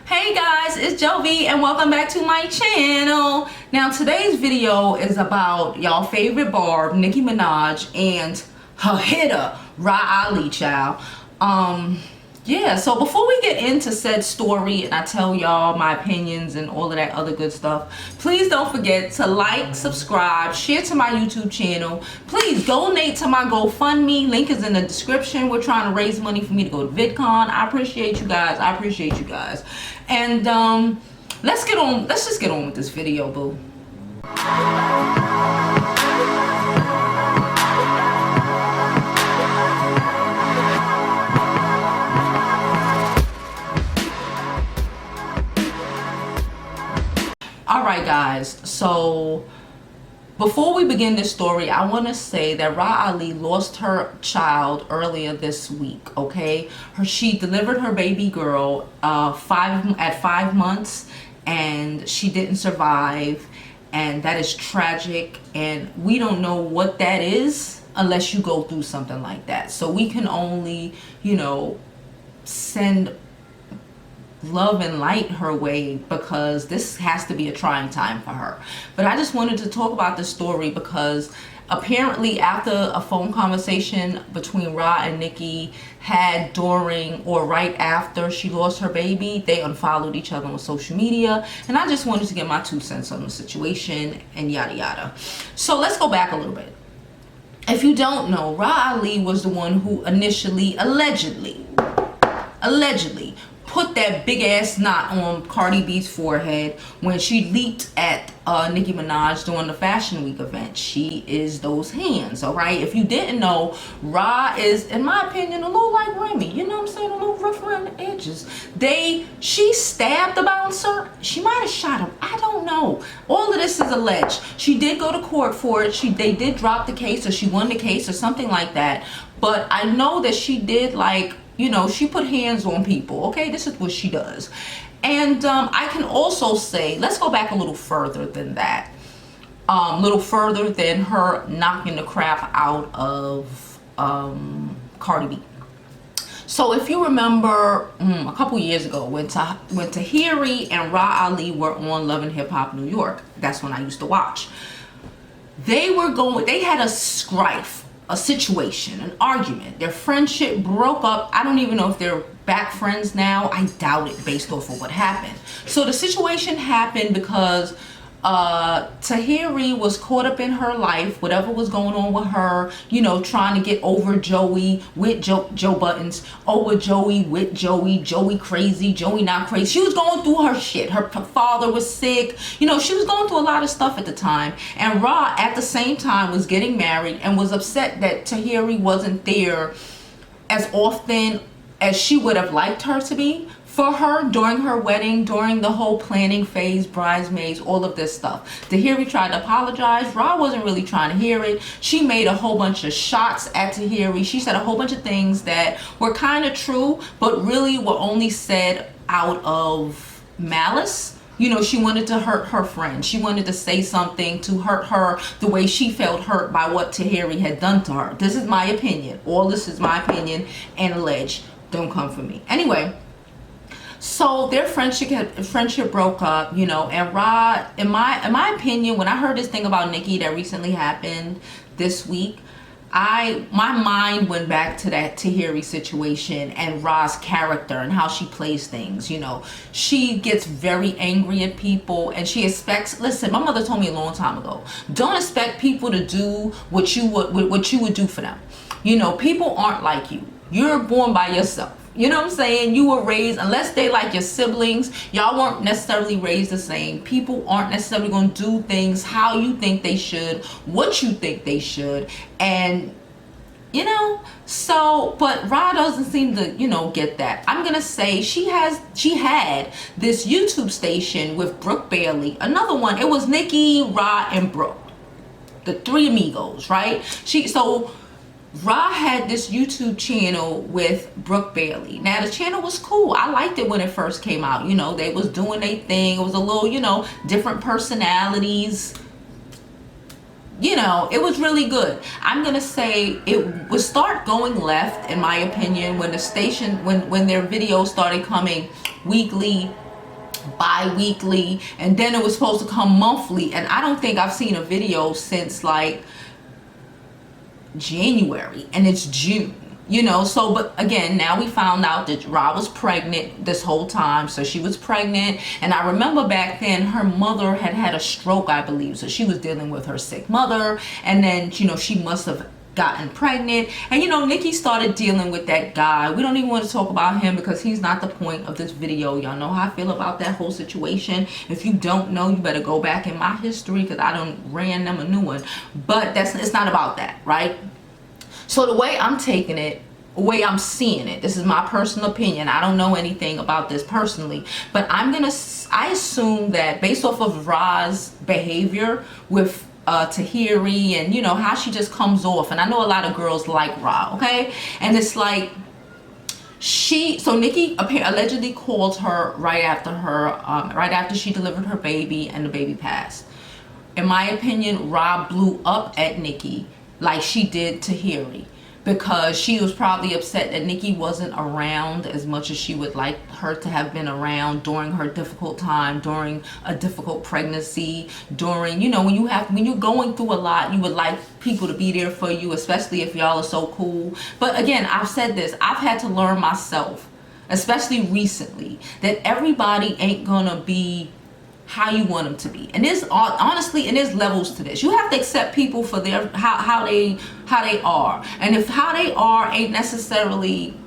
Hey guys, it's Jovi and welcome back to my channel. Now today's video is about y'all favorite Barb, Nicki Minaj, and her hitter, Ali child. Yeah, so before we get into said story and I tell y'all my opinions and all of that other good stuff, please don't forget to like, subscribe, share to my YouTube channel. Please donate to my GoFundMe. Link is in the description. We're trying to raise money for me to go to VidCon. I appreciate you guys. I appreciate you guys. And let's just get on with this video, boo. Alright guys, so before we begin this story, I want to say that Ali lost her child earlier this week, okay? She delivered her baby girl at 5 months and she didn't survive, and that is tragic, and we don't know what that is unless you go through something like that. So we can only, you know, send love and light her way, because this has to be a trying time for her. But I just wanted to talk about this story because apparently after a phone conversation between and Nicki had during or right after she lost her baby, they unfollowed each other on social media, and I just wanted to get my 2 cents on the situation and yada yada. So let's go back a little bit. If you don't know, Ali was the one who initially allegedly put that big ass knot on Cardi B's forehead when she leaped at Nicki Minaj during the Fashion Week event. She is those hands, all right? If you didn't know, is, in my opinion, a little like Remy. You know what I'm saying? A little rough around the edges. She stabbed the bouncer. She might have shot him. I don't know. All of this is alleged. She did go to court for it. They did drop the case, or she won the case or something like that. But I know that she did, like, you know, she put hands on people, okay? This is what she does. And I can also say, let's go back a little further than that. A little further than her knocking the crap out of Cardi B. So if you remember a couple years ago when Tahiri and Ali were on Love and Hip Hop New York, that's when I used to watch. They had a strife, a situation, an argument. Their friendship broke up. I don't even know if they're back friends now. I doubt it based off of what happened. So the situation happened because Tahiri was caught up in her life, whatever was going on with her, you know, trying to get over Joey with Joe Buttons, over Joey with Joey crazy, Joey not crazy. She was going through her shit. Her father was sick. You know, she was going through a lot of stuff at the time. And at the same time was getting married and was upset that Tahiri wasn't there as often as she would have liked her to be for her during her wedding, during the whole planning phase, bridesmaids, all of this stuff. Tahiri tried to apologize. Wasn't really trying to hear it. She made a whole bunch of shots at Tahiri. She said a whole bunch of things that were kind of true, but really were only said out of malice. You know, she wanted to hurt her friend. She wanted to say something to hurt her the way she felt hurt by what Tahiri had done to her. This is my opinion. All this is my opinion and alleged. Don't come for me. Anyway, so their friendship broke up, you know, and in my opinion, when I heard this thing about Nicki that recently happened this week, my mind went back to that Tahiri situation and Ra's character and how she plays things. You know, she gets very angry at people and she expects, listen, my mother told me a long time ago, don't expect people to do what you would do for them. You know, people aren't like you. You're born by yourself. You know what I'm saying? You were raised, unless they like your siblings, y'all weren't necessarily raised the same. People aren't necessarily going to do things how you think they should, what you think they should. And, you know, so, but doesn't seem to, you know, get that. I'm going to say she had this YouTube station with Brooke Bailey. Another one, it was Nicki, and Brooke. The three amigos, right? had this YouTube channel with Brooke Bailey. Now the channel was cool. I liked it when it first came out. You know, they was doing their thing. It was a little, you know, different personalities. You know, it was really good. I'm gonna say it would start going left, in my opinion, when the station, when their videos started coming weekly bi-weekly, and then it was supposed to come monthly, and I don't think I've seen a video since like January, and it's June, you know. So but again, now we found out that Ra was pregnant this whole time. So she was pregnant, and I remember back then her mother had had a stroke, I believe, so she was dealing with her sick mother, and then, you know, she must have gotten pregnant. And you know, Nicki started dealing with that guy. We don't even want to talk about him because he's not the point of this video. Y'all know how I feel about that whole situation. If you don't know, you better go back in my history, because I done ran them a new one. But it's not about that, right? So the way I'm taking it, the way I'm seeing it, this is my personal opinion, I don't know anything about this personally, but I assume that based off of Ra's behavior with Tahiri, and you know how she just comes off, and I know a lot of girls like Ra, okay, and it's like so Nicki allegedly called her right after she delivered her baby and the baby passed. In my opinion, Ra blew up at Nicki like she did Tahiri, because she was probably upset that Nicki wasn't around as much as she would like her to have been around during her difficult time, during a difficult pregnancy, during, you know, when you're going through a lot, you would like people to be there for you, especially if y'all are so cool. But again, I've said this, I've had to learn myself, especially recently, that everybody ain't gonna be how you want them to be. And there's honestly, and there's levels to this. You have to accept people for their how they are, and if how they are ain't necessarily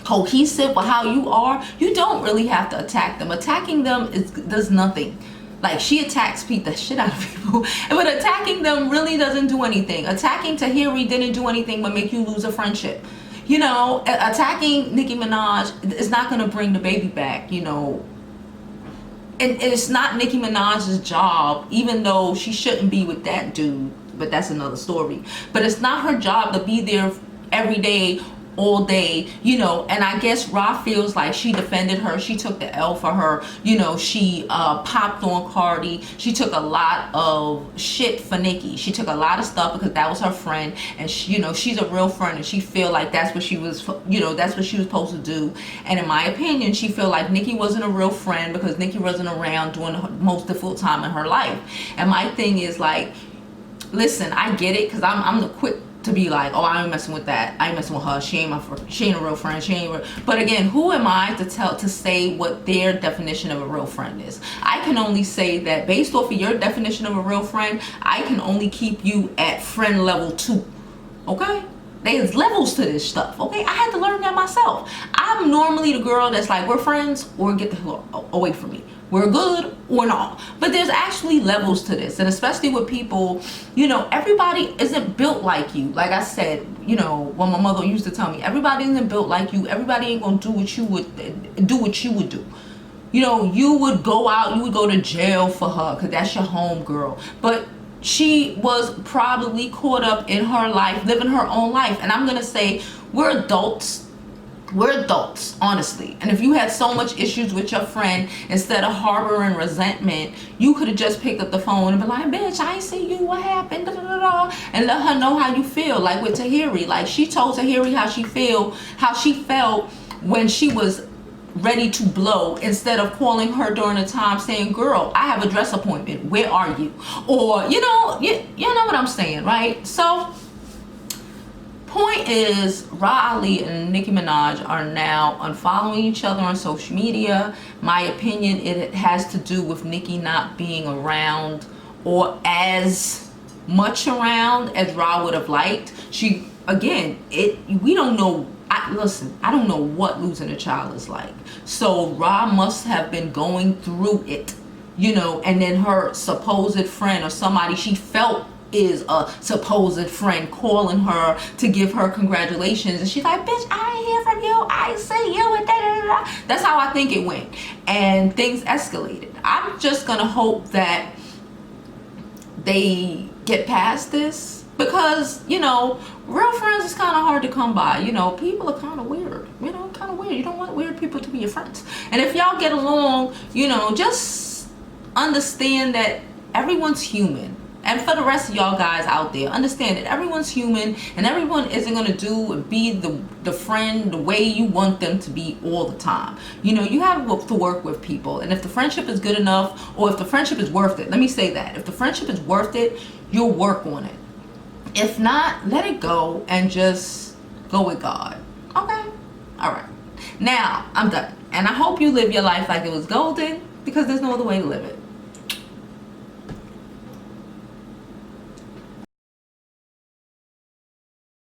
cohesive with how you are, you don't really have to attack them. Attacking them does nothing. Like, she attacks the shit out of people, but attacking them really doesn't do anything. Attacking Tahiri didn't do anything but make you lose a friendship. You know, attacking Nicki Minaj is not gonna bring the baby back, you know. And it's not Nicki Minaj's job, even though she shouldn't be with that dude, but that's another story. But it's not her job to be there every day, all day, you know. And I guess Ra feels like she defended her. She took the L for her, you know. She popped on Cardi. She took a lot of shit for Nicki. She took a lot of stuff because that was her friend, and she, you know, she's a real friend, and she feel like that's what she was, you know, that's what she was supposed to do. And in my opinion, she feel like Nicki wasn't a real friend because Nicki wasn't around during the most difficult time in her life. And my thing is like, listen, I get it, because I'm the quick to be like, oh, I ain't messing with that, I ain't messing with her, she ain't a real friend, she ain't real. But again, who am I to say what their definition of a real friend is? I can only say that based off of your definition of a real friend, I can only keep you at friend level 2, okay? There's levels to this stuff, okay? I had to learn that myself. I'm normally the girl that's like, we're friends or get the hell away from me. We're good or not. But there's actually levels to this, and especially with people, you know, everybody isn't built like you. Like I said, you know, when my mother used to tell me, everybody isn't built like you. Everybody ain't gonna do what you would do. You know, you would go out, you would go to jail for her because that's your home girl. But she was probably caught up in her life, living her own life. And I'm gonna say, we're adults. We're adults, honestly. And if you had so much issues with your friend, instead of harboring resentment, you could have just picked up the phone and be like, bitch, I ain't see you, what happened, da, da, da, da, and let her know how you feel. Like with Tahiri, like she told Tahiri how she felt when she was ready to blow, instead of calling her during the time saying, girl, I have a dress appointment, where are you? Or, you know, you know what I'm saying, right? So point is, Ra Ali and Nicki Minaj are now unfollowing each other on social media. My opinion, it has to do with Nicki not being around, or as much around as Ra would have liked. She, again, we don't know. Listen, I don't know what losing a child is like. So Ra must have been going through it, you know, and then her supposed friend, or somebody she felt is a supposed friend, calling her to give her congratulations, and she's like, bitch, I ain't hear from you, I ain't see you, and da, da, da, da. That's how I think it went, and things escalated. I'm just gonna hope that they get past this, because, you know, real friends is kind of hard to come by. You know, people are kind of weird, you know, kind of weird. You don't want weird people to be your friends. And if y'all get along, you know, just understand that everyone's human. And for the rest of y'all guys out there, understand that everyone's human and everyone isn't going to do and be the friend the way you want them to be all the time. You know, you have to work with people. And if the friendship is good enough, or if the friendship is worth it, let me say that. If the friendship is worth it, you'll work on it. If not, let it go and just go with God. Okay? All right. Now, I'm done. And I hope you live your life like it was golden, because there's no other way to live it.